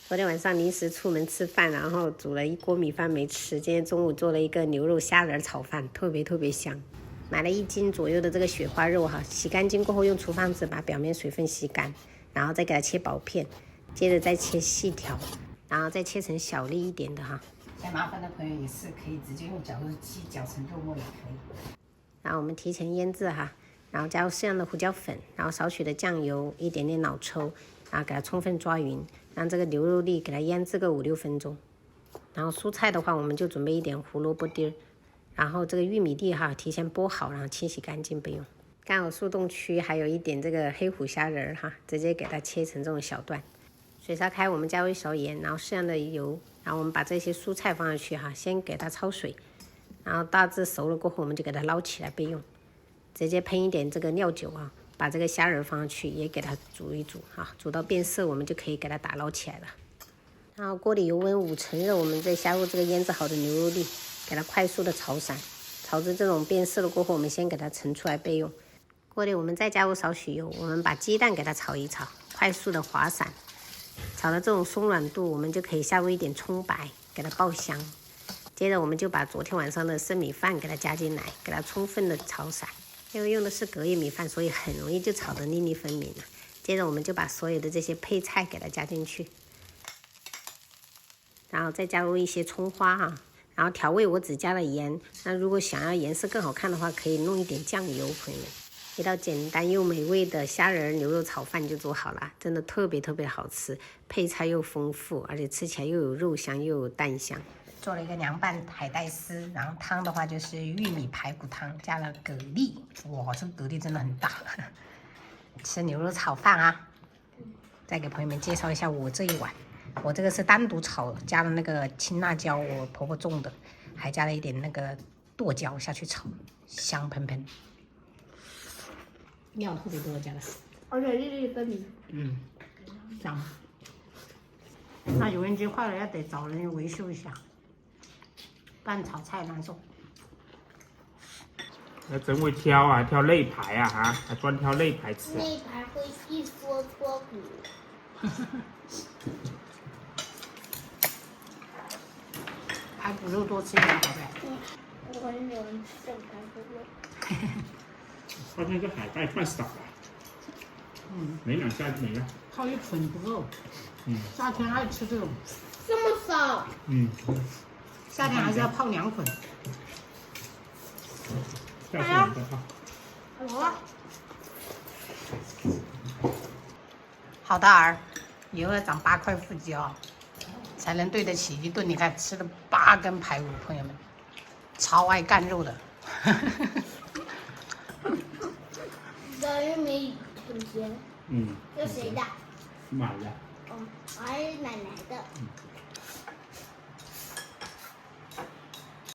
昨天晚上臨時出門吃飯，然後煮了一鍋米飯沒吃。今天中午做了一個牛肉蝦仁炒飯，特別香。買了1斤左右的這個雪花肉哈，洗乾淨過後用廚房紙把表面水分吸乾，然後再給它切薄片，接着再切細條，然後再切成小粒一點的哈。嫌麻煩的朋友也是可以直接用绞肉機绞成肉末也可以。然後我們提前醃製哈，然後加入適量的胡椒粉，然後少許的醬油，一點點老抽，然後給它充分抓勻，讓這個牛肉粒給它醃製個5、6分鐘。然後蔬菜的話，我們就準備一點胡蘿蔔丁，然後這個玉米粒哈提前剝好，然後清洗乾淨備用。剛好速凍區還有一點這個黑虎蝦仁哈，直接給它切成這種小段。水燒開，我們加入1勺鹽，然後適量的油，然後我們把這些蔬菜放上去哈，先給它焯水，然後大致熟了過後，我們就給它撈起來備用。直接噴一點這個料酒啊，把這個蝦仁放上去，也給它煮一煮哈，煮到變色，我們就可以給它打撈起來了。然後鍋裡油溫5成熱，我們再加入這個醃製好的牛肉粒，給它快速的炒散，炒至這種變色了過後，我們先給它盛出來備用。鍋裡我們再加入少許油，我們把雞蛋給它炒一炒，快速的滑散，炒到這種鬆軟度，我們就可以下入一點蔥白，給它爆香。接着我們就把昨天晚上的生米飯給它加進來，給它充分的炒散。因為用的是隔夜米飯，所以很容易就炒得粒粒分明了。接着我們就把所有的這些配菜給它加進去，然後再加入一些蔥花哈，然後調味我只加了鹽。那如果想要顏色更好看的話，可以弄一點醬油。朋友們，一道簡單又美味的蝦仁牛肉炒飯就做好了，真的特別好吃，配菜又豐富，而且吃起來又有肉香又有蛋香。做了一個涼拌海帶絲，然後湯的話就是玉米排骨湯，加了蛤蜊。哇，這個蛤蜊真的很大。吃牛肉炒飯啊！再給朋友們介紹一下我這一碗，我這個是單獨炒，加了那個青辣椒，我婆婆種的，還加了一點那個剁椒下去炒，香噴噴。料特別多，加了。而且粒粒分明。香。那油烟機壞了，要得找人維修一下。拌炒菜難受，要真會挑啊，挑肋排啊，還專挑肋排吃。肋排會一縮脫骨。排骨肉多吃一點，好不好？我很喜歡吃排骨肉。發現這海帶太少了。沒兩下就沒了。泡一捆不夠。夏天愛吃這種。這麼少。夏天還是要泡2捆。下次我們再泡。好啊。好大兒，以後要長8塊腹肌哦，才能對得起一頓。你看吃了8根排骨，朋友們，超愛乾肉的。的玉米很甜。這誰的？買的。哦，還是奶奶的。